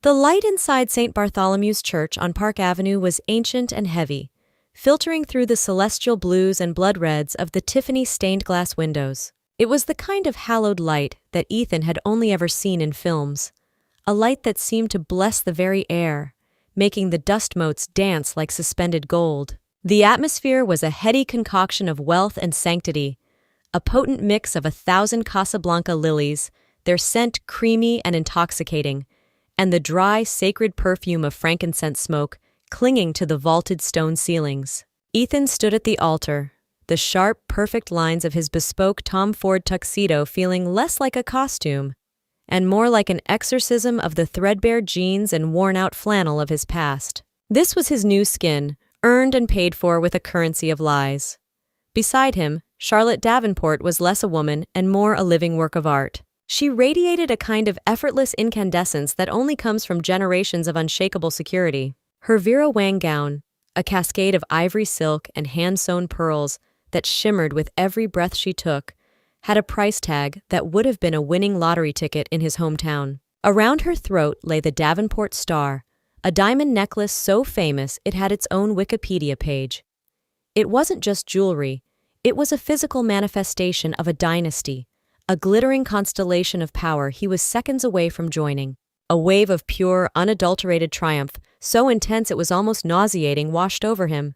The light inside St. Bartholomew's Church on Park Avenue was ancient and heavy, filtering through the celestial blues and blood reds of the Tiffany stained glass windows. It was the kind of hallowed light that Ethan had only ever seen in films, a light that seemed to bless the very air, making the dust motes dance like suspended gold. The atmosphere was a heady concoction of wealth and sanctity, a potent mix of 1,000 Casablanca lilies, their scent creamy and intoxicating, and the dry, sacred perfume of frankincense smoke clinging to the vaulted stone ceilings. Ethan stood at the altar, the sharp, perfect lines of his bespoke Tom Ford tuxedo feeling less like a costume and more like an exorcism of the threadbare jeans and worn-out flannel of his past. This was his new skin, earned and paid for with a currency of lies. Beside him, Charlotte Davenport was less a woman and more a living work of art. She radiated a kind of effortless incandescence that only comes from generations of unshakable security. Her Vera Wang gown, a cascade of ivory silk and hand-sewn pearls that shimmered with every breath she took, had a price tag that would have been a winning lottery ticket in his hometown. Around her throat lay the Davenport star, a diamond necklace so famous it had its own Wikipedia page. It wasn't just jewelry, it was a physical manifestation of a dynasty, a glittering constellation of power he was seconds away from joining. A wave of pure, unadulterated triumph, so intense it was almost nauseating, washed over him.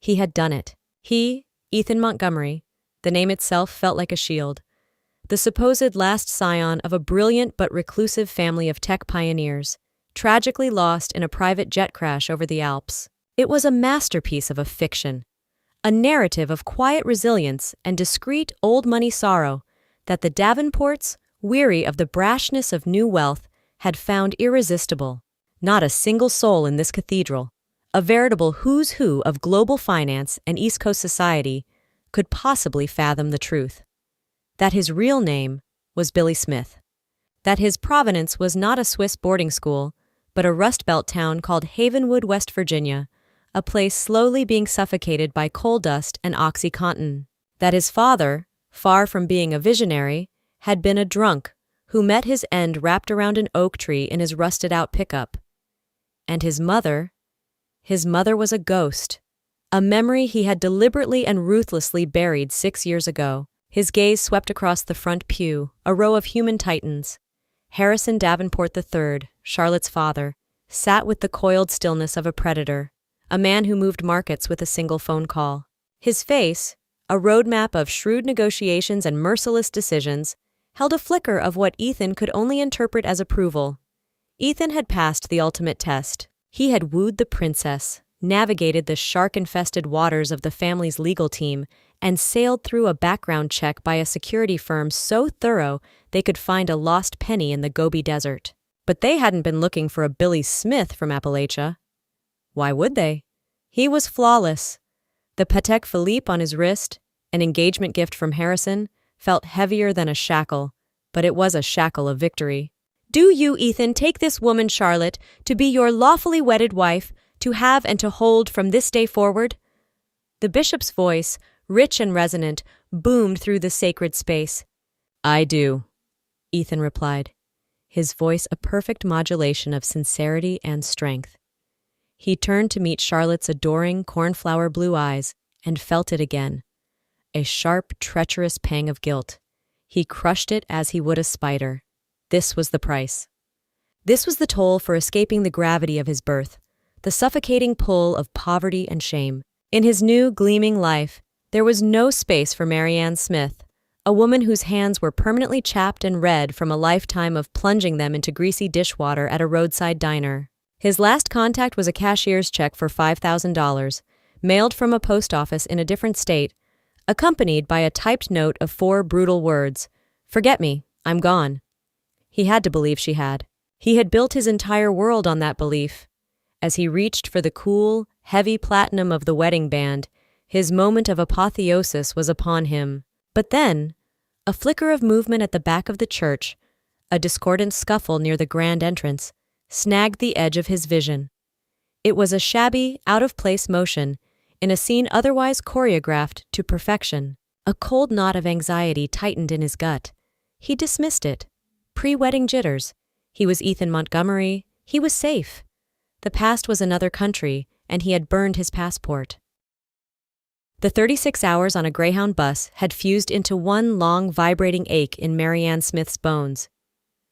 He had done it. He, Ethan Montgomery, the name itself felt like a shield. The supposed last scion of a brilliant but reclusive family of tech pioneers, tragically lost in a private jet crash over the Alps. It was a masterpiece of a fiction, a narrative of quiet resilience and discreet old-money sorrow that the Davenports, weary of the brashness of new wealth, had found irresistible. Not a single soul in this cathedral, a veritable who's who of global finance and East Coast society, could possibly fathom the truth. That his real name was Billy Smith. That his provenance was not a Swiss boarding school, but a Rust Belt town called Havenwood, West Virginia, a place slowly being suffocated by coal dust and OxyContin. That his father, far from being a visionary, had been a drunk who met his end wrapped around an oak tree in his rusted-out pickup. And his mother was a ghost, a memory he had deliberately and ruthlessly buried 6 years ago. His gaze swept across the front pew, a row of human titans. Harrison Davenport III, Charlotte's father, sat with the coiled stillness of a predator, a man who moved markets with a single phone call. His face, a roadmap of shrewd negotiations and merciless decisions, held a flicker of what Ethan could only interpret as approval. Ethan had passed the ultimate test. He had wooed the princess, navigated the shark-infested waters of the family's legal team, and sailed through a background check by a security firm so thorough they could find a lost penny in the Gobi Desert. But they hadn't been looking for a Billy Smith from Appalachia. Why would they? He was flawless. The Patek Philippe on his wrist, an engagement gift from Harrison, felt heavier than a shackle, but it was a shackle of victory. Do you, Ethan, take this woman, Charlotte, to be your lawfully wedded wife, to have and to hold from this day forward? The bishop's voice, rich and resonant, boomed through the sacred space. I do, Ethan replied, his voice a perfect modulation of sincerity and strength. He turned to meet Charlotte's adoring cornflower blue eyes and felt it again. A sharp, treacherous pang of guilt. He crushed it as he would a spider. This was the price. This was the toll for escaping the gravity of his birth, the suffocating pull of poverty and shame. In his new, gleaming life, there was no space for Marianne Smith, a woman whose hands were permanently chapped and red from a lifetime of plunging them into greasy dishwater at a roadside diner. His last contact was a cashier's check for $5,000, mailed from a post office in a different state, accompanied by a typed note of 4 brutal words, "Forget me, I'm gone." He had to believe she had. He had built his entire world on that belief. As he reached for the cool, heavy platinum of the wedding band, his moment of apotheosis was upon him. But then, a flicker of movement at the back of the church, a discordant scuffle near the grand entrance, snagged the edge of his vision. It was a shabby, out-of-place motion, in a scene otherwise choreographed to perfection. A cold knot of anxiety tightened in his gut. He dismissed it. Pre-wedding jitters. He was Ethan Montgomery. He was safe. The past was another country, and he had burned his passport. The 36 hours on a Greyhound bus had fused into one long, vibrating ache in Marianne Smith's bones.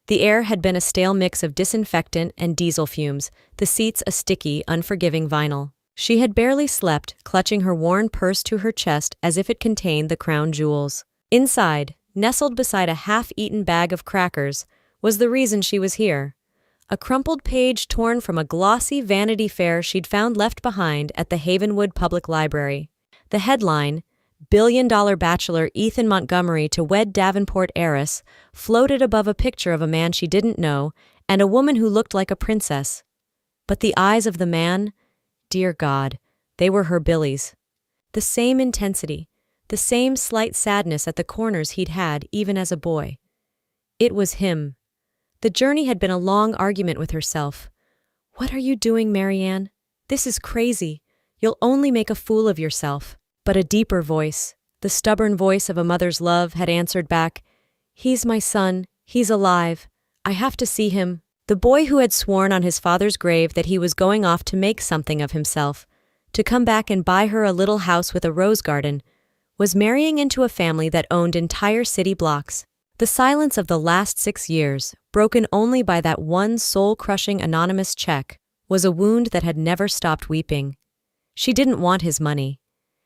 The air had been a stale mix of disinfectant and diesel fumes, the seats a sticky, unforgiving vinyl. She had barely slept, clutching her worn purse to her chest as if it contained the crown jewels. Inside, nestled beside a half-eaten bag of crackers, was the reason she was here. A crumpled page torn from a glossy Vanity Fair she'd found left behind at the Havenwood Public Library. The headline, "Billion-Dollar Bachelor Ethan Montgomery to Wed Davenport Heiress," floated above a picture of a man she didn't know and a woman who looked like a princess. But the eyes of the man, dear God, they were her Billy's. The same intensity, the same slight sadness at the corners he'd had even as a boy. It was him. The journey had been a long argument with herself. "What are you doing, Marianne? This is crazy. You'll only make a fool of yourself." But a deeper voice, the stubborn voice of a mother's love, had answered back, "He's my son. He's alive. I have to see him." The boy who had sworn on his father's grave that he was going off to make something of himself, to come back and buy her a little house with a rose garden, was marrying into a family that owned entire city blocks. The silence of the last 6 years, broken only by that one soul-crushing anonymous check, was a wound that had never stopped weeping. She didn't want his money.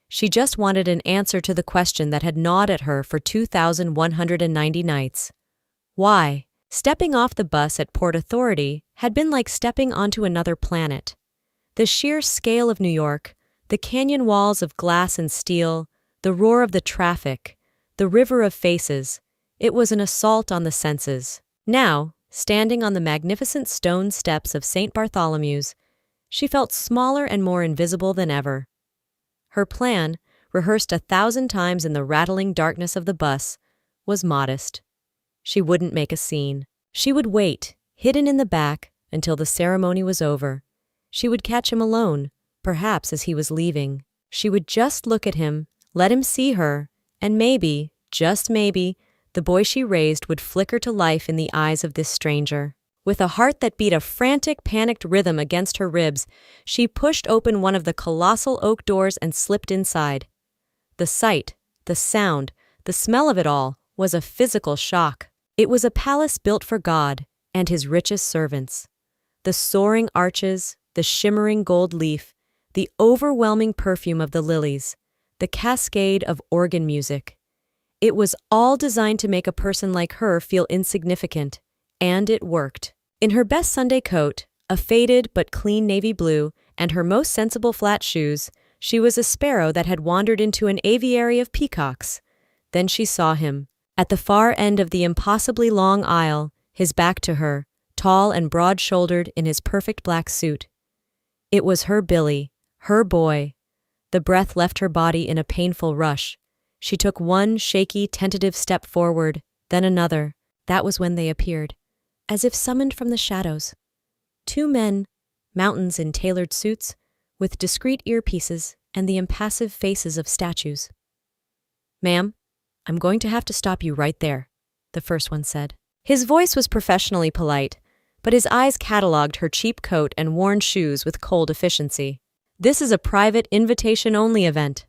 She just wanted an answer to the question that had gnawed at her for 2,190 nights. Why? Stepping off the bus at Port Authority had been like stepping onto another planet. The sheer scale of New York, the canyon walls of glass and steel, the roar of the traffic, the river of faces, it was an assault on the senses. Now, standing on the magnificent stone steps of St. Bartholomew's, she felt smaller and more invisible than ever. Her plan, rehearsed 1,000 times in the rattling darkness of the bus, was modest. She wouldn't make a scene. She would wait, hidden in the back, until the ceremony was over. She would catch him alone, perhaps as he was leaving. She would just look at him, let him see her, and maybe, just maybe, the boy she raised would flicker to life in the eyes of this stranger. With a heart that beat a frantic, panicked rhythm against her ribs, she pushed open one of the colossal oak doors and slipped inside. The sight, the sound, the smell of it all was a physical shock. It was a palace built for God and his richest servants. The soaring arches, the shimmering gold leaf, the overwhelming perfume of the lilies, the cascade of organ music. It was all designed to make a person like her feel insignificant, and it worked. In her best Sunday coat, a faded but clean navy blue, and her most sensible flat shoes, she was a sparrow that had wandered into an aviary of peacocks. Then she saw him, at the far end of the impossibly long aisle, his back to her, tall and broad-shouldered in his perfect black suit. It was her Billy, her boy. The breath left her body in a painful rush. She took one shaky, tentative step forward, then another. That was when they appeared, as if summoned from the shadows. 2 men, mountains in tailored suits, with discreet earpieces and the impassive faces of statues. "Ma'am, I'm going to have to stop you right there," the first one said. His voice was professionally polite, but his eyes catalogued her cheap coat and worn shoes with cold efficiency. "This is a private, invitation-only event."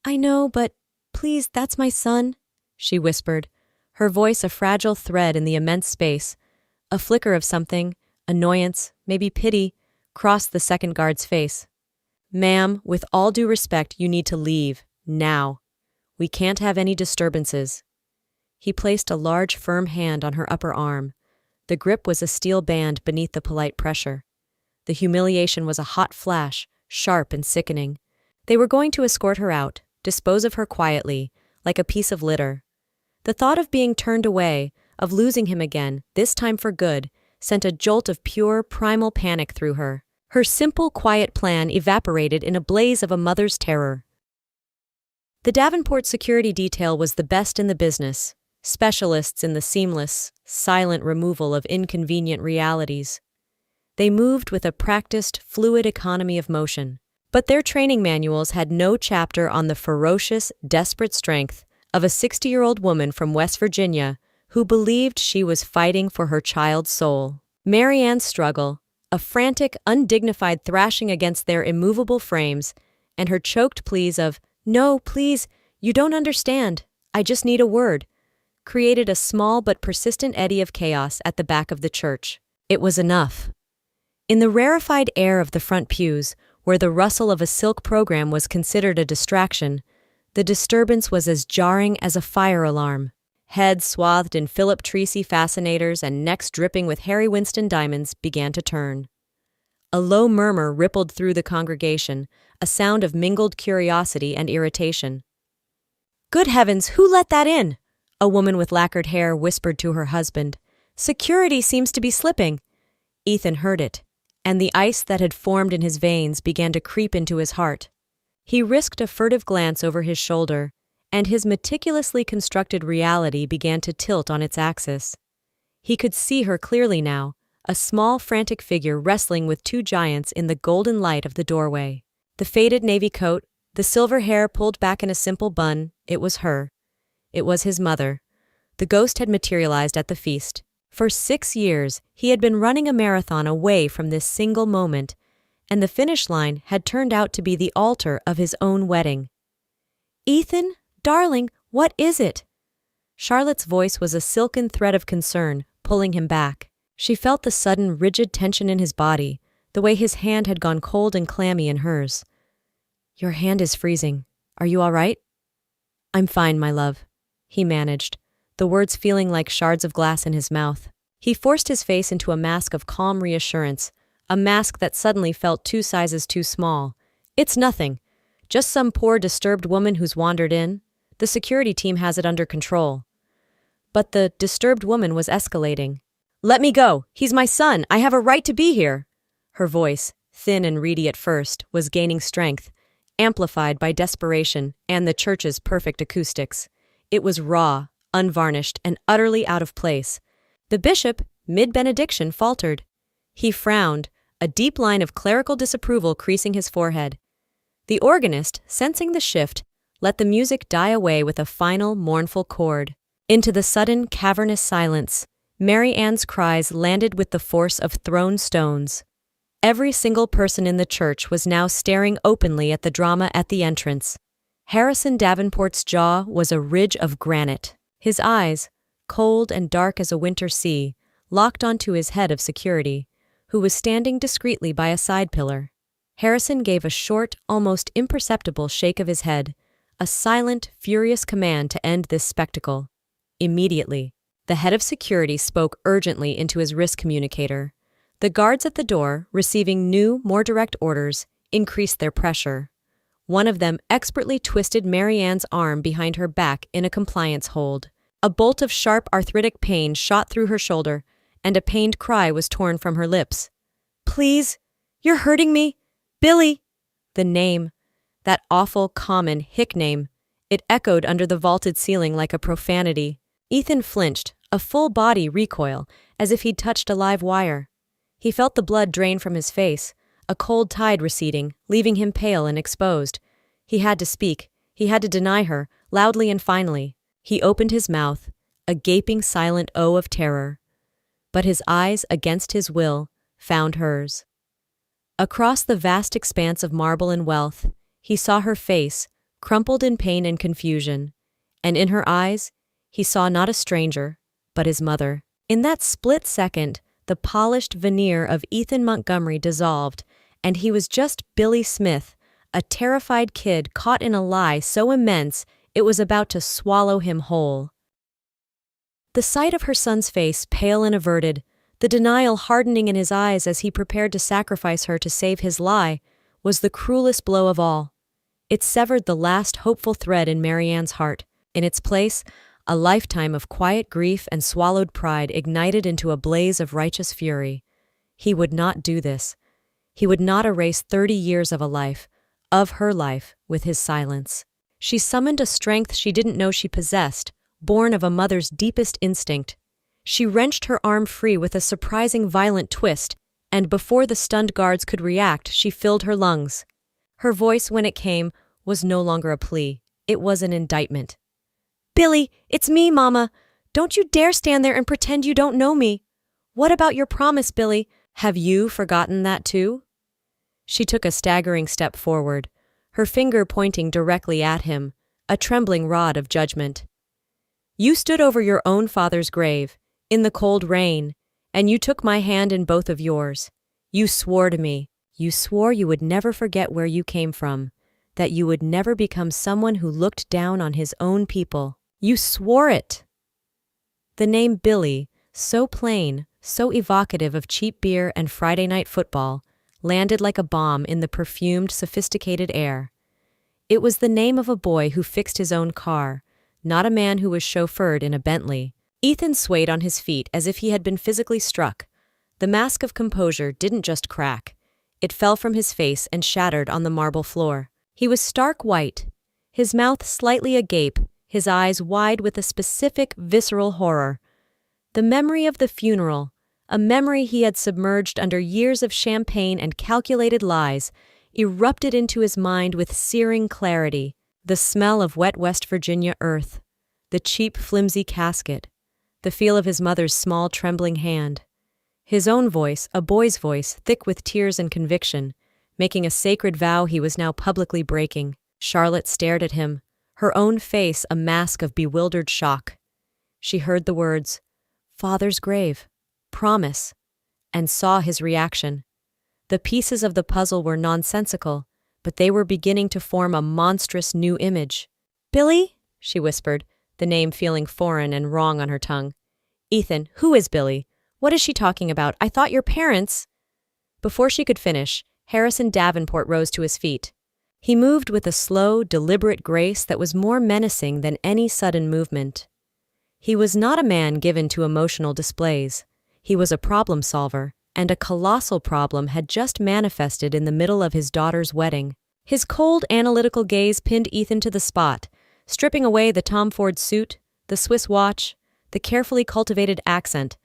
"I know, but please, that's my son," she whispered, her voice a fragile thread in the immense space. A flicker of something, annoyance, maybe pity, crossed the second guard's face. "Ma'am, with all due respect, you need to leave, now. We can't have any disturbances." He placed a large, firm hand on her upper arm. The grip was a steel band beneath the polite pressure. The humiliation was a hot flash, sharp and sickening. They were going to escort her out, dispose of her quietly, like a piece of litter. The thought of being turned away, of losing him again, this time for good, sent a jolt of pure, primal panic through her. Her simple, quiet plan evaporated in a blaze of a mother's terror. The Davenport security detail was the best in the business, specialists in the seamless, silent removal of inconvenient realities. They moved with a practiced, fluid economy of motion, but their training manuals had no chapter on the ferocious, desperate strength of a 60-year-old woman from West Virginia who believed she was fighting for her child's soul. Marianne's struggle, a frantic, undignified thrashing against their immovable frames, and her choked pleas of, "No, please, you don't understand, I just need a word," created a small but persistent eddy of chaos at the back of the church. It was enough. In the rarefied air of the front pews, where the rustle of a silk program was considered a distraction, the disturbance was as jarring as a fire alarm. Heads swathed in Philip Treacy fascinators and necks dripping with Harry Winston diamonds began to turn. A low murmur rippled through the congregation, a sound of mingled curiosity and irritation. "Good heavens, who let that in?" a woman with lacquered hair whispered to her husband. "Security seems to be slipping." Ethan heard it, and the ice that had formed in his veins began to creep into his heart. He risked a furtive glance over his shoulder, and his meticulously constructed reality began to tilt on its axis. He could see her clearly now, a small, frantic figure wrestling with two giants in the golden light of the doorway. The faded navy coat, the silver hair pulled back in a simple bun, it was her. It was his mother. The ghost had materialized at the feast. For 6 years, he had been running a marathon away from this single moment, and the finish line had turned out to be the altar of his own wedding. "Ethan, darling, what is it?" Charlotte's voice was a silken thread of concern, pulling him back. She felt the sudden, rigid tension in his body, the way his hand had gone cold and clammy in hers. "Your hand is freezing. Are you all right?" "I'm fine, my love," he managed, the words feeling like shards of glass in his mouth. He forced his face into a mask of calm reassurance, a mask that suddenly felt 2 sizes too small. "It's nothing. Just some poor, disturbed woman who's wandered in. The security team has it under control." But the disturbed woman was escalating. "Let me go! He's my son! I have a right to be here!" Her voice, thin and reedy at first, was gaining strength, amplified by desperation and the church's perfect acoustics. It was raw, unvarnished, and utterly out of place. The bishop, mid-benediction, faltered. He frowned, a deep line of clerical disapproval creasing his forehead. The organist, sensing the shift, let the music die away with a final, mournful chord. Into the sudden, cavernous silence, Mary Ann's cries landed with the force of thrown stones. Every single person in the church was now staring openly at the drama at the entrance. Harrison Davenport's jaw was a ridge of granite. His eyes, cold and dark as a winter sea, locked onto his head of security, who was standing discreetly by a side pillar. Harrison gave a short, almost imperceptible shake of his head, a silent, furious command to end this spectacle. Immediately, the head of security spoke urgently into his wrist communicator. The guards at the door, receiving new, more direct orders, increased their pressure. One of them expertly twisted Mary Ann's arm behind her back in a compliance hold. A bolt of sharp arthritic pain shot through her shoulder, and a pained cry was torn from her lips. "Please, you're hurting me! Billy!" The name, that awful, common hick name, it echoed under the vaulted ceiling like a profanity. Ethan flinched, a full body recoil, as if he'd touched a live wire. He felt the blood drain from his face, a cold tide receding, leaving him pale and exposed. He had to speak. He had to deny her, loudly and finally. He opened his mouth, a gaping silent O of terror. But his eyes, against his will, found hers. Across the vast expanse of marble and wealth, he saw her face, crumpled in pain and confusion, and in her eyes, he saw not a stranger, but his mother. In that split second, the polished veneer of Ethan Montgomery dissolved, and he was just Billy Smith, a terrified kid caught in a lie so immense it was about to swallow him whole. The sight of her son's face, pale and averted, the denial hardening in his eyes as he prepared to sacrifice her to save his lie, was the cruelest blow of all. It severed the last hopeful thread in Mary Ann's heart. In its place, a lifetime of quiet grief and swallowed pride ignited into a blaze of righteous fury. He would not do this. He would not erase 30 years of a life, of her life, with his silence. She summoned a strength she didn't know she possessed, born of a mother's deepest instinct. She wrenched her arm free with a surprising violent twist, and before the stunned guards could react, she filled her lungs. Her voice, when it came, was no longer a plea. It was an indictment. "Billy, it's me, Mama. Don't you dare stand there and pretend you don't know me. What about your promise, Billy? Have you forgotten that too? She took a staggering step forward, her finger pointing directly at him, a trembling rod of judgment. You stood over your own father's grave, in the cold rain, and you took my hand in both of yours. You swore to me. You swore you would never forget where you came from, that you would never become someone who looked down on his own people. You swore it! The name Billy, so plain, so evocative of cheap beer and Friday night football, landed like a bomb in the perfumed, sophisticated air. It was the name of a boy who fixed his own car, not a man who was chauffeured in a Bentley. Ethan swayed on his feet as if he had been physically struck. The mask of composure didn't just crack. It fell from his face and shattered on the marble floor. He was stark white, his mouth slightly agape, his eyes wide with a specific, visceral horror. The memory of the funeral, a memory he had submerged under years of champagne and calculated lies, erupted into his mind with searing clarity. The smell of wet West Virginia earth, the cheap, flimsy casket, the feel of his mother's small, trembling hand. His own voice, a boy's voice, thick with tears and conviction, making a sacred vow he was now publicly breaking. Charlotte stared at him, her own face a mask of bewildered shock. She heard the words, "Father's grave, promise," and saw his reaction. The pieces of the puzzle were nonsensical, but they were beginning to form a monstrous new image. "Billy?" she whispered, the name feeling foreign and wrong on her tongue. "Ethan, who is Billy? What is she talking about? I thought your parents—" Before she could finish, Harrison Davenport rose to his feet. He moved with a slow, deliberate grace that was more menacing than any sudden movement. He was not a man given to emotional displays. He was a problem solver, and a colossal problem had just manifested in the middle of his daughter's wedding. His cold, analytical gaze pinned Ethan to the spot, stripping away the Tom Ford suit, the Swiss watch, the carefully cultivated accent,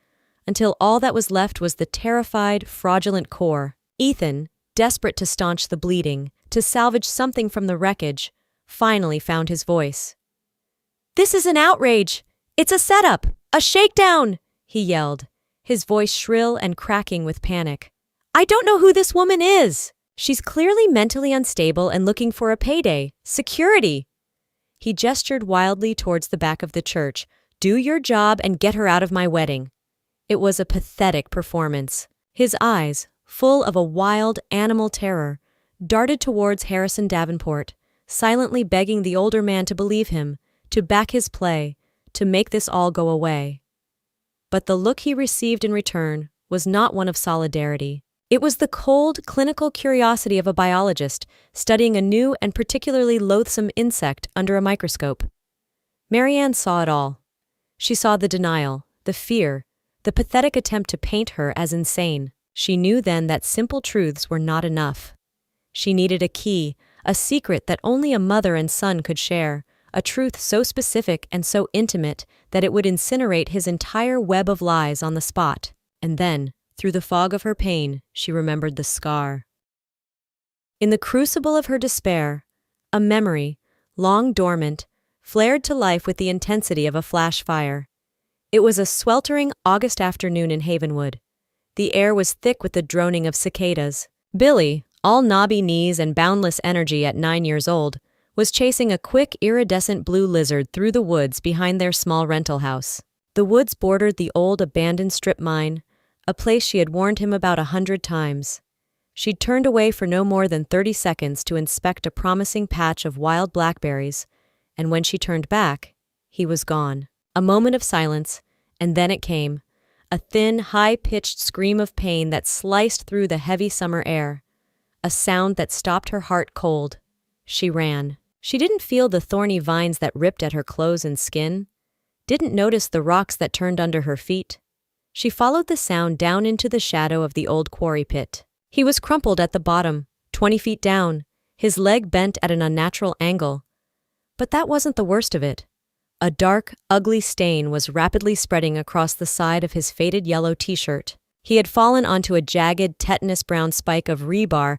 until all that was left was the terrified, fraudulent core. Ethan, desperate to staunch the bleeding, to salvage something from the wreckage, finally found his voice. "This is an outrage! It's a setup! A shakedown!" he yelled, his voice shrill and cracking with panic. "I don't know who this woman is! She's clearly mentally unstable and looking for a payday. Security!" He gestured wildly towards the back of the church. "Do your job and get her out of my wedding." It was a pathetic performance. His eyes, full of a wild, animal terror, darted towards Harrison Davenport, silently begging the older man to believe him, to back his play, to make this all go away. But the look he received in return was not one of solidarity. It was the cold, clinical curiosity of a biologist studying a new and particularly loathsome insect under a microscope. Marianne saw it all. She saw the denial, the fear, the pathetic attempt to paint her as insane. She knew then that simple truths were not enough. She needed a key, a secret that only a mother and son could share, a truth so specific and so intimate that it would incinerate his entire web of lies on the spot. And then, through the fog of her pain, she remembered the scar. In the crucible of her despair, a memory, long dormant, flared to life with the intensity of a flash fire. It was a sweltering August afternoon in Havenwood. The air was thick with the droning of cicadas. Billy, all knobby knees and boundless energy at 9 years old, was chasing a quick, iridescent blue lizard through the woods behind their small rental house. The woods bordered the old abandoned strip mine, a place she had warned him about 100 times. She'd turned away for no more than 30 seconds to inspect a promising patch of wild blackberries, and when she turned back, he was gone. A moment of silence, and then it came, a thin, high-pitched scream of pain that sliced through the heavy summer air, a sound that stopped her heart cold. She ran. She didn't feel the thorny vines that ripped at her clothes and skin, didn't notice the rocks that turned under her feet. She followed the sound down into the shadow of the old quarry pit. He was crumpled at the bottom, 20 feet down, his leg bent at an unnatural angle. But that wasn't the worst of it. A dark, ugly stain was rapidly spreading across the side of his faded yellow t-shirt. He had fallen onto a jagged, tetanus-brown spike of rebar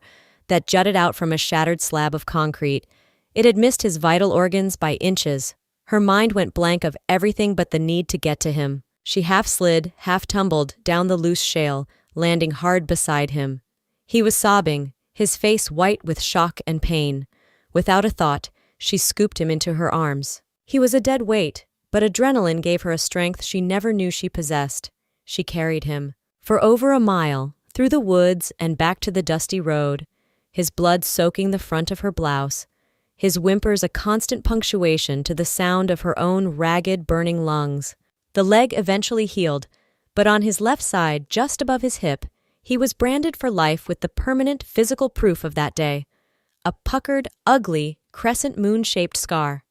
that jutted out from a shattered slab of concrete. It had missed his vital organs by inches. Her mind went blank of everything but the need to get to him. She half slid, half tumbled down the loose shale, landing hard beside him. He was sobbing, his face white with shock and pain. Without a thought, she scooped him into her arms. He was a dead weight, but adrenaline gave her a strength she never knew she possessed. She carried him. For over a mile, through the woods and back to the dusty road, his blood soaking the front of her blouse, his whimpers a constant punctuation to the sound of her own ragged, burning lungs. The leg eventually healed, but on his left side, just above his hip, he was branded for life with the permanent physical proof of that day, a puckered, ugly, crescent moon-shaped scar.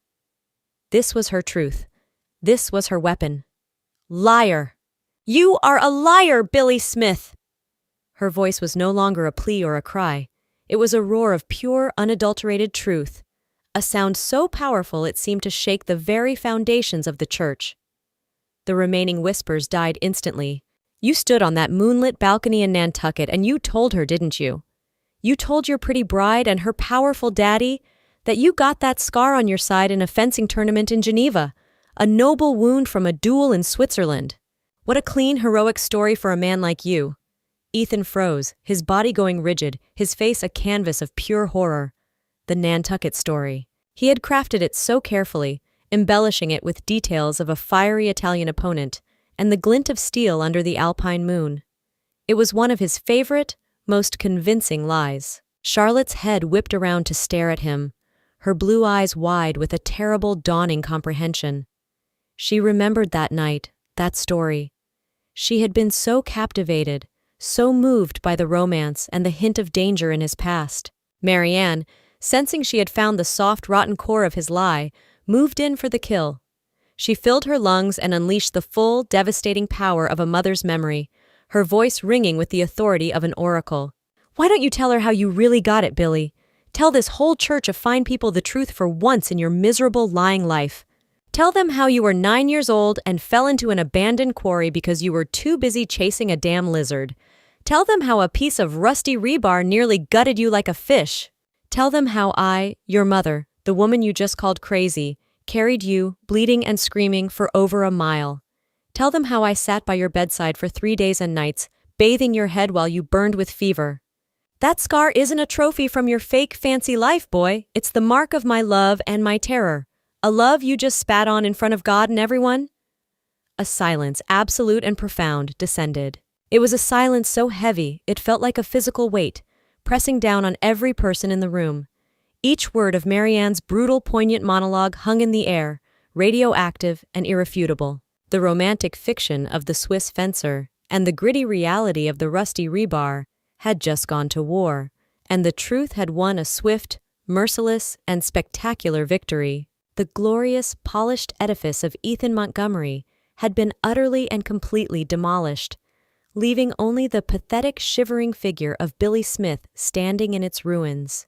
This was her truth. This was her weapon. Liar! You are a liar, Billy Smith! Her voice was no longer a plea or a cry. It was a roar of pure, unadulterated truth, a sound so powerful it seemed to shake the very foundations of the church. The remaining whispers died instantly. You stood on that moonlit balcony in Nantucket and you told her, didn't you? You told your pretty bride and her powerful daddy that you got that scar on your side in a fencing tournament in Geneva, a noble wound from a duel in Switzerland. What a clean, heroic story for a man like you. Ethan froze, his body going rigid, his face a canvas of pure horror. The Nantucket story. He had crafted it so carefully, embellishing it with details of a fiery Italian opponent and the glint of steel under the alpine moon. It was one of his favorite, most convincing lies. Charlotte's head whipped around to stare at him, her blue eyes wide with a terrible dawning comprehension. She remembered that night, that story. She had been so captivated, so moved by the romance and the hint of danger in his past. Marianne, sensing she had found the soft, rotten core of his lie, moved in for the kill. She filled her lungs and unleashed the full, devastating power of a mother's memory, her voice ringing with the authority of an oracle. Why don't you tell her how you really got it, Billy? Tell this whole church of fine people the truth for once in your miserable, lying life. Tell them how you were 9 years old and fell into an abandoned quarry because you were too busy chasing a damn lizard. Tell them how a piece of rusty rebar nearly gutted you like a fish. Tell them how I, your mother, the woman you just called crazy, carried you, bleeding and screaming, for over a mile. Tell them how I sat by your bedside for 3 days and nights, bathing your head while you burned with fever. That scar isn't a trophy from your fake, fancy life, boy. It's the mark of my love and my terror. A love you just spat on in front of God and everyone? A silence, absolute and profound, descended. It was a silence so heavy it felt like a physical weight, pressing down on every person in the room. Each word of Marianne's brutal, poignant monologue hung in the air, radioactive and irrefutable. The romantic fiction of the Swiss fencer and the gritty reality of the rusty rebar had just gone to war, and the truth had won a swift, merciless, and spectacular victory. The glorious, polished edifice of Ethan Montgomery had been utterly and completely demolished, leaving only the pathetic, shivering figure of Billy Smith standing in its ruins.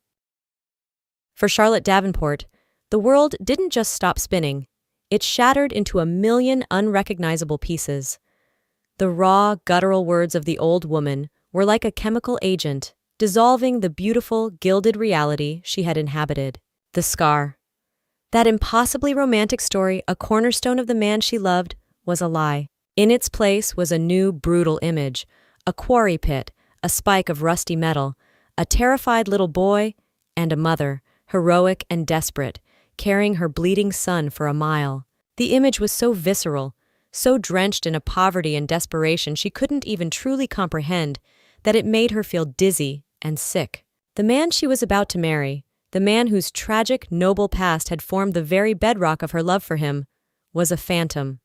For Charlotte Davenport, the world didn't just stop spinning. It shattered into a million unrecognizable pieces. The raw, guttural words of the old woman were like a chemical agent, dissolving the beautiful, gilded reality she had inhabited. The scar. That impossibly romantic story, a cornerstone of the man she loved, was a lie. In its place was a new, brutal image, a quarry pit, a spike of rusty metal, a terrified little boy, and a mother, heroic and desperate, carrying her bleeding son for a mile. The image was so visceral, so drenched in a poverty and desperation she couldn't even truly comprehend, that it made her feel dizzy and sick. The man she was about to marry, the man whose tragic, noble past had formed the very bedrock of her love for him, was a phantom,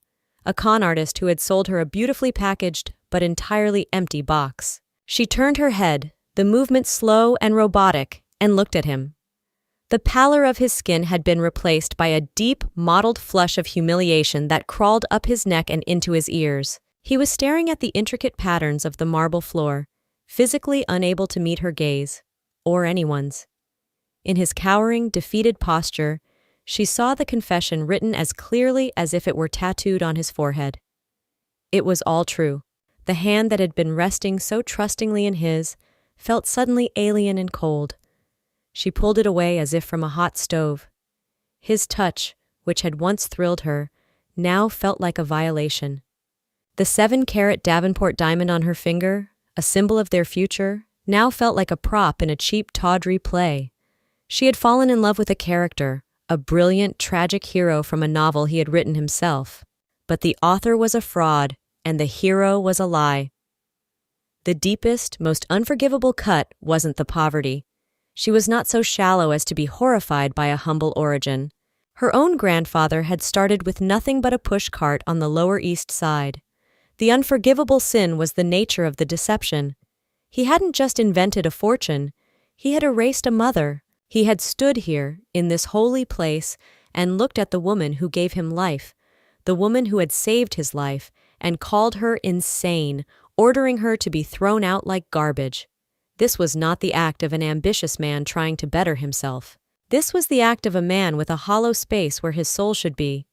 a con artist who had sold her a beautifully packaged but entirely empty box. She turned her head, the movement slow and robotic, and looked at him. The pallor of his skin had been replaced by a deep, mottled flush of humiliation that crawled up his neck and into his ears. He was staring at the intricate patterns of the marble floor, physically unable to meet her gaze, or anyone's. In his cowering, defeated posture, she saw the confession written as clearly as if it were tattooed on his forehead. It was all true. The hand that had been resting so trustingly in his felt suddenly alien and cold. She pulled it away as if from a hot stove. His touch, which had once thrilled her, now felt like a violation. The 7-carat Davenport diamond on her finger, a symbol of their future, now felt like a prop in a cheap, tawdry play. She had fallen in love with a character, a brilliant, tragic hero from a novel he had written himself. But the author was a fraud, and the hero was a lie. The deepest, most unforgivable cut wasn't the poverty. She was not so shallow as to be horrified by a humble origin. Her own grandfather had started with nothing but a push-cart on the Lower East Side. The unforgivable sin was the nature of the deception. He hadn't just invented a fortune, he had erased a mother. He had stood here, in this holy place, and looked at the woman who gave him life, the woman who had saved his life, and called her insane, ordering her to be thrown out like garbage. This was not the act of an ambitious man trying to better himself. This was the act of a man with a hollow space where his soul should be.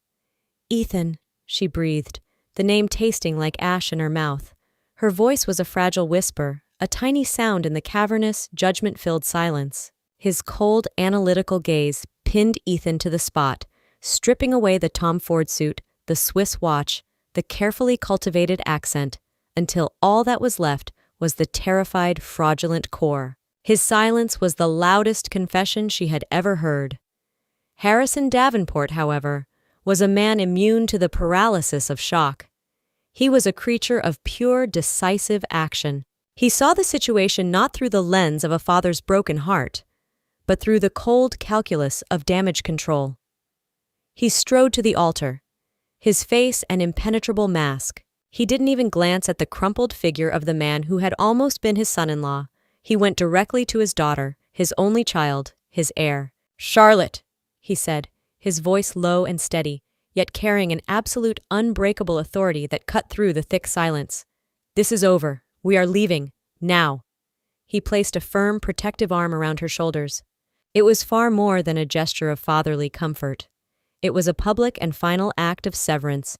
"Ethan," she breathed, the name tasting like ash in her mouth. Her voice was a fragile whisper, a tiny sound in the cavernous, judgment-filled silence. His cold, analytical gaze pinned Ethan to the spot, stripping away the Tom Ford suit, the Swiss watch, the carefully cultivated accent, until all that was left was the terrified, fraudulent core. His silence was the loudest confession she had ever heard. Harrison Davenport, however, was a man immune to the paralysis of shock. He was a creature of pure, decisive action. He saw the situation not through the lens of a father's broken heart, but through the cold calculus of damage control. He strode to the altar, his face an impenetrable mask. He didn't even glance at the crumpled figure of the man who had almost been his son-in-law. He went directly to his daughter, his only child, his heir. "Charlotte," he said, his voice low and steady, yet carrying an absolute, unbreakable authority that cut through the thick silence. "This is over. We are leaving. Now." He placed a firm, protective arm around her shoulders. It was far more than a gesture of fatherly comfort. It was a public and final act of severance.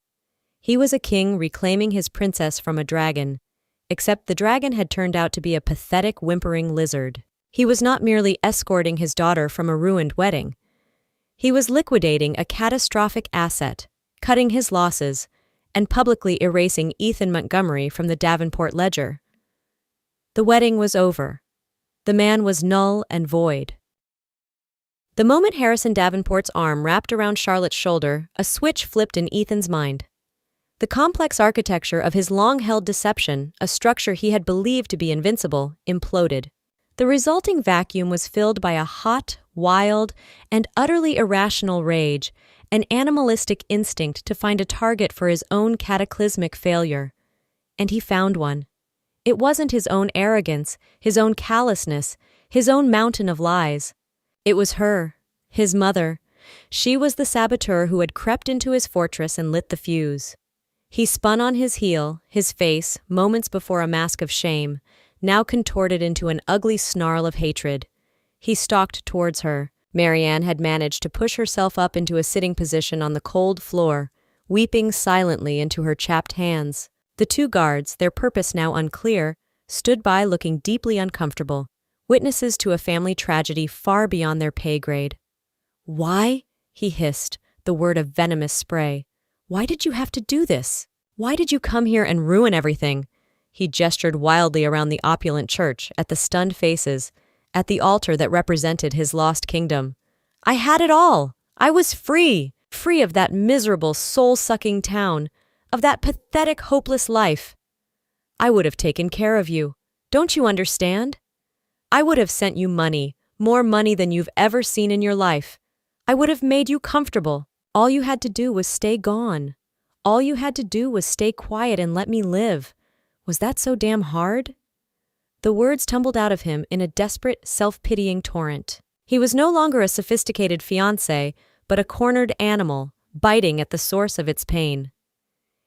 He was a king reclaiming his princess from a dragon, except the dragon had turned out to be a pathetic, whimpering lizard. He was not merely escorting his daughter from a ruined wedding. He was liquidating a catastrophic asset, cutting his losses, and publicly erasing Ethan Montgomery from the Davenport ledger. The wedding was over. The man was null and void. The moment Harrison Davenport's arm wrapped around Charlotte's shoulder, a switch flipped in Ethan's mind. The complex architecture of his long-held deception, a structure he had believed to be invincible, imploded. The resulting vacuum was filled by a hot, wild, and utterly irrational rage, an animalistic instinct to find a target for his own cataclysmic failure. And he found one. It wasn't his own arrogance, his own callousness, his own mountain of lies. It was her, his mother. She was the saboteur who had crept into his fortress and lit the fuse. He spun on his heel, his face, moments before a mask of shame, now contorted into an ugly snarl of hatred. He stalked towards her. Marianne had managed to push herself up into a sitting position on the cold floor, weeping silently into her chapped hands. The two guards, their purpose now unclear, stood by looking deeply uncomfortable, witnesses to a family tragedy far beyond their pay grade. "Why?" he hissed, the word a venomous spray. "Why did you have to do this? Why did you come here and ruin everything?" He gestured wildly around the opulent church, at the stunned faces, at the altar that represented his lost kingdom. "I had it all. I was free, free of that miserable, soul-sucking town, of that pathetic, hopeless life. I would have taken care of you. Don't you understand? I would have sent you money, more money than you've ever seen in your life. I would have made you comfortable. All you had to do was stay gone. All you had to do was stay quiet and let me live. Was that so damn hard?" The words tumbled out of him in a desperate, self-pitying torrent. He was no longer a sophisticated fiancé, but a cornered animal, biting at the source of its pain.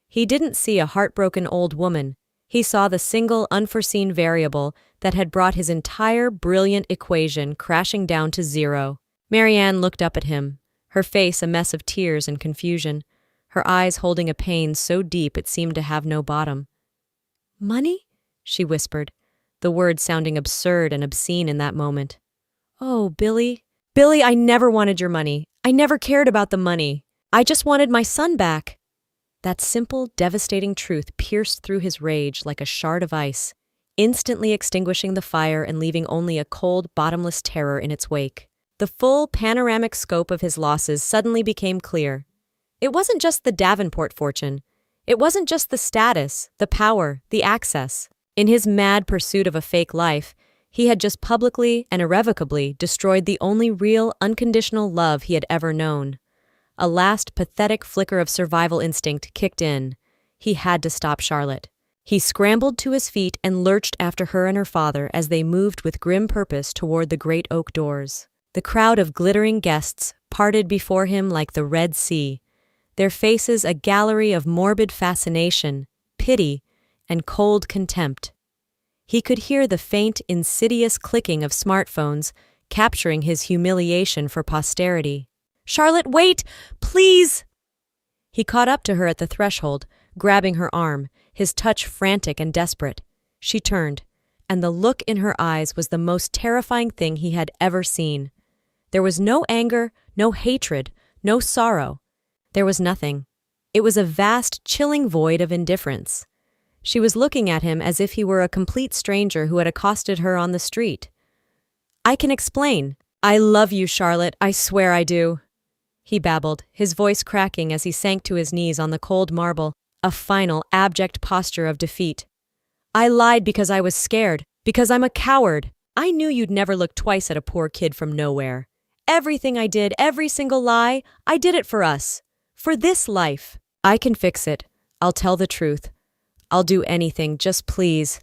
He didn't see a heartbroken old woman. He saw the single, unforeseen variable that had brought his entire brilliant equation crashing down to zero. Marianne looked up at him, her face a mess of tears and confusion, her eyes holding a pain so deep it seemed to have no bottom. "Money?" she whispered, the words sounding absurd and obscene in that moment. "Oh, Billy. Billy, I never wanted your money. I never cared about the money. I just wanted my son back." That simple, devastating truth pierced through his rage like a shard of ice. instantly extinguishing the fire and leaving only a cold, bottomless terror in its wake. The full, panoramic scope of his losses suddenly became clear. It wasn't just the Davenport fortune. It wasn't just the status, the power, the access. In his mad pursuit of a fake life, he had just publicly and irrevocably destroyed the only real, unconditional love he had ever known. A last pathetic flicker of survival instinct kicked in. He had to stop Charlotte. He scrambled to his feet and lurched after her and her father as they moved with grim purpose toward the great oak doors. The crowd of glittering guests parted before him like the Red Sea, their faces a gallery of morbid fascination, pity, and cold contempt. He could hear the faint, insidious clicking of smartphones, capturing his humiliation for posterity. "Charlotte, wait! Please!" He caught up to her at the threshold, grabbing her arm, his touch frantic and desperate. She turned, and the look in her eyes was the most terrifying thing he had ever seen. There was no anger, no hatred, no sorrow. There was nothing. It was a vast, chilling void of indifference. She was looking at him as if he were a complete stranger who had accosted her on the street. "I can explain. I love you, Charlotte. I swear I do," he babbled, his voice cracking as he sank to his knees on the cold marble, a final, abject posture of defeat. "I lied because I was scared, because I'm a coward. I knew you'd never look twice at a poor kid from nowhere. Everything I did, every single lie, I did it for us. For this life. I can fix it. I'll tell the truth. I'll do anything, just please.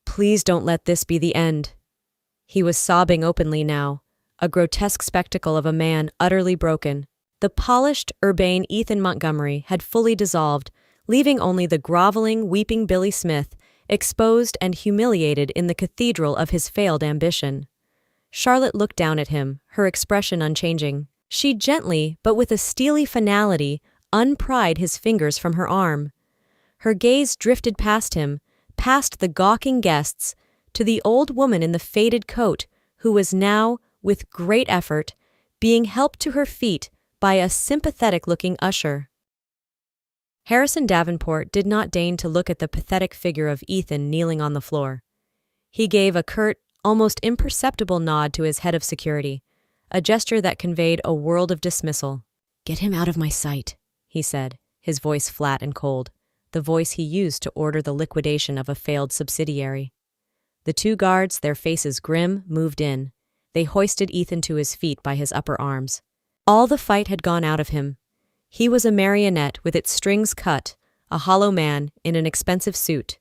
Please don't let this be the end." He was sobbing openly now, a grotesque spectacle of a man utterly broken. The polished, urbane Ethan Montgomery had fully dissolved, leaving only the groveling, weeping Billy Smith, exposed and humiliated in the cathedral of his failed ambition. Charlotte looked down at him, her expression unchanging. She gently, but with a steely finality, unpried his fingers from her arm. Her gaze drifted past him, past the gawking guests, to the old woman in the faded coat, who was now, with great effort, being helped to her feet by a sympathetic-looking usher. Harrison Davenport did not deign to look at the pathetic figure of Ethan kneeling on the floor. He gave a curt, almost imperceptible nod to his head of security, a gesture that conveyed a world of dismissal. "Get him out of my sight," he said, his voice flat and cold, the voice he used to order the liquidation of a failed subsidiary. The two guards, their faces grim, moved in. They hoisted Ethan to his feet by his upper arms. All the fight had gone out of him. He was a marionette with its strings cut, a hollow man in an expensive suit.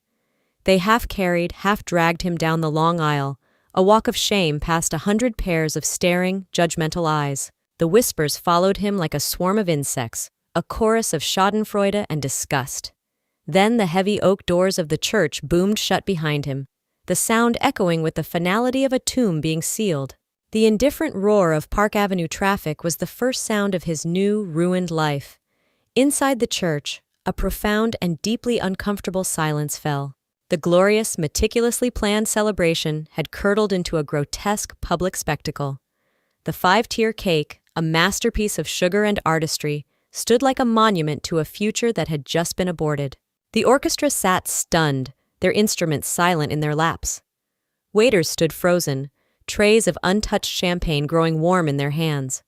They half carried, half dragged him down the long aisle, a walk of shame past 100 pairs of staring, judgmental eyes. The whispers followed him like a swarm of insects, a chorus of schadenfreude and disgust. Then the heavy oak doors of the church boomed shut behind him, the sound echoing with the finality of a tomb being sealed. The indifferent roar of Park Avenue traffic was the first sound of his new, ruined life. Inside the church, a profound and deeply uncomfortable silence fell. The glorious, meticulously planned celebration had curdled into a grotesque public spectacle. The 5-tier cake, a masterpiece of sugar and artistry, stood like a monument to a future that had just been aborted. The orchestra sat stunned, their instruments silent in their laps. Waiters stood frozen, trays of untouched champagne growing warm in their hands.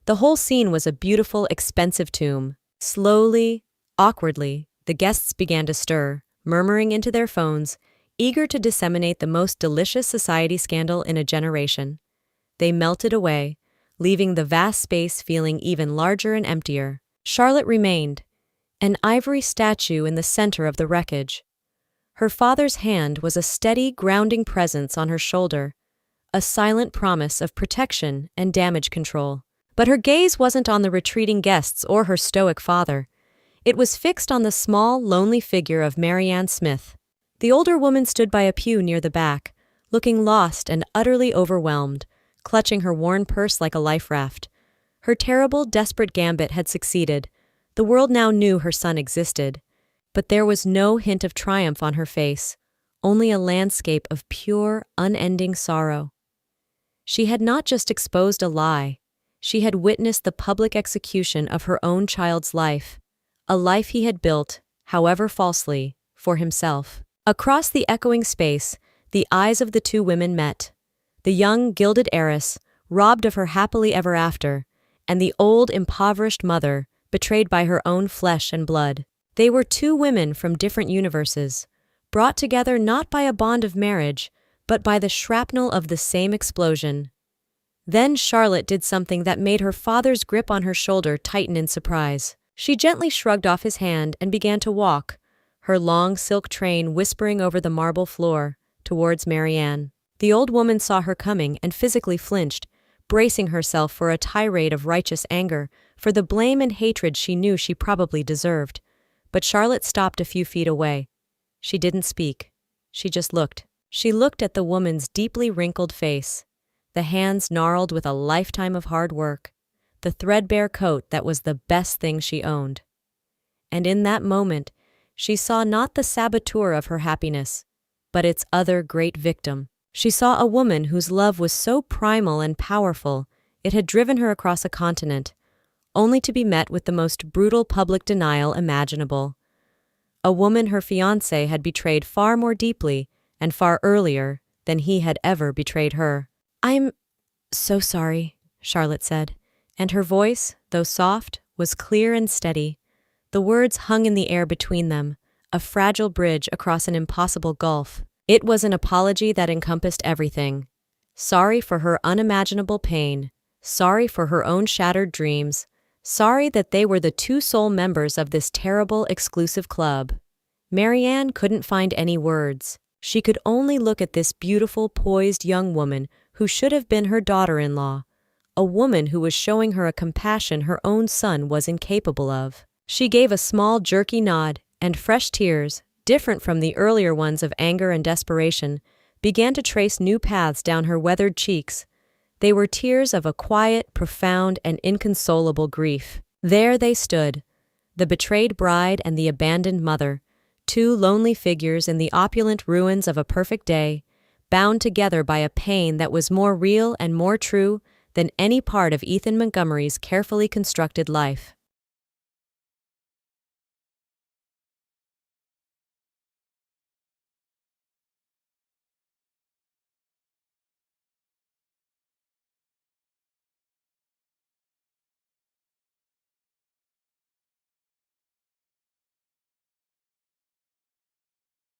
The whole scene was a beautiful, expensive tomb. Slowly, awkwardly, the guests began to stir, murmuring into their phones, eager to disseminate the most delicious society scandal in a generation. They melted away, leaving the vast space feeling even larger and emptier. Charlotte remained, an ivory statue in the center of the wreckage. Her father's hand was a steady, grounding presence on her shoulder, a silent promise of protection and damage control. But her gaze wasn't on the retreating guests or her stoic father. It was fixed on the small, lonely figure of Marianne Smith. The older woman stood by a pew near the back, looking lost and utterly overwhelmed, clutching her worn purse like a life raft. Her terrible, desperate gambit had succeeded. The world now knew her son existed. But there was no hint of triumph on her face, only a landscape of pure, unending sorrow. She had not just exposed a lie. She had witnessed the public execution of her own child's life, a life he had built, however falsely, for himself. Across the echoing space, the eyes of the two women met. The young, gilded heiress, robbed of her happily ever after, and the old, impoverished mother, betrayed by her own flesh and blood. They were two women from different universes, brought together not by a bond of marriage, but by the shrapnel of the same explosion. Then Charlotte did something that made her father's grip on her shoulder tighten in surprise. She gently shrugged off his hand and began to walk, her long silk train whispering over the marble floor, towards Marianne. The old woman saw her coming and physically flinched, bracing herself for a tirade of righteous anger, for the blame and hatred she knew she probably deserved. But Charlotte stopped a few feet away. She didn't speak. She just looked. She looked at the woman's deeply wrinkled face, the hands gnarled with a lifetime of hard work, the threadbare coat that was the best thing she owned. And in that moment, she saw not the saboteur of her happiness, but its other great victim. She saw a woman whose love was so primal and powerful, it had driven her across a continent, only to be met with the most brutal public denial imaginable. A woman her fiancé had betrayed far more deeply and far earlier than he had ever betrayed her. "I'm so sorry," Charlotte said, and her voice, though soft, was clear and steady. The words hung in the air between them, a fragile bridge across an impossible gulf. It was an apology that encompassed everything. Sorry for her unimaginable pain, sorry for her own shattered dreams, sorry that they were the two sole members of this terrible, exclusive club. Marianne couldn't find any words. She could only look at this beautiful, poised young woman who should have been her daughter-in-law, a woman who was showing her a compassion her own son was incapable of. She gave a small, jerky nod, and fresh tears, different from the earlier ones of anger and desperation, began to trace new paths down her weathered cheeks. They were tears of a quiet, profound, and inconsolable grief. There they stood, the betrayed bride and the abandoned mother, two lonely figures in the opulent ruins of a perfect day, bound together by a pain that was more real and more true than any part of Ethan Montgomery's carefully constructed life.